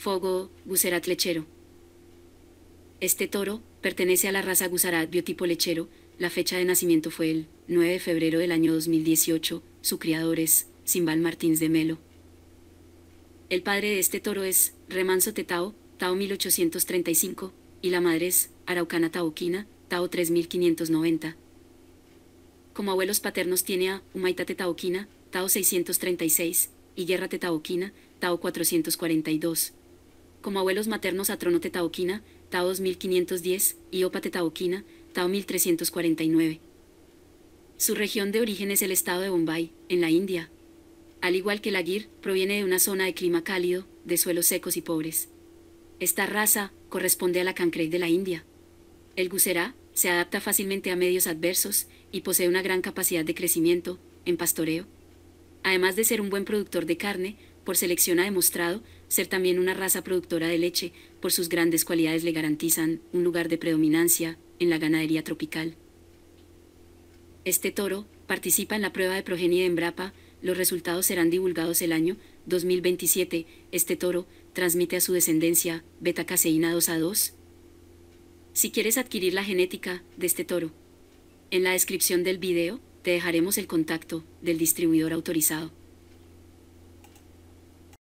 Fogo, Gucerat lechero. Este toro pertenece a la raza Guzarat biotipo lechero. La fecha de nacimiento fue el 9 de febrero del año 2018. Su criador es Simbal Martins de Melo. El padre de este toro es Remanso Tetao, Tao 1835, y la madre es Araucana Taoquina, Tao 3590. Como abuelos paternos tiene a Humaita Tetaoquina, Tao 636, y Guerra Tetaoquina, Tao 442. Como abuelos maternos a Trono Tetaoquina, Tao 2510, y Opa Tetaoquina, Tao 1349. Su región de origen es el estado de Bombay, en la India. Al igual que el Agir, proviene de una zona de clima cálido, de suelos secos y pobres. Esta raza corresponde a la cancrey de la India. El Gucerá se adapta fácilmente a medios adversos y posee una gran capacidad de crecimiento, en pastoreo. Además de ser un buen productor de carne, por selección ha demostrado ser también una raza productora de leche, por sus grandes cualidades le garantizan un lugar de predominancia en la ganadería tropical. Este toro participa en la prueba de progenie de Embrapa. Los resultados serán divulgados el año 2027. Este toro transmite a su descendencia beta-caseína 2A2. Si quieres adquirir la genética de este toro, en la descripción del video te dejaremos el contacto del distribuidor autorizado.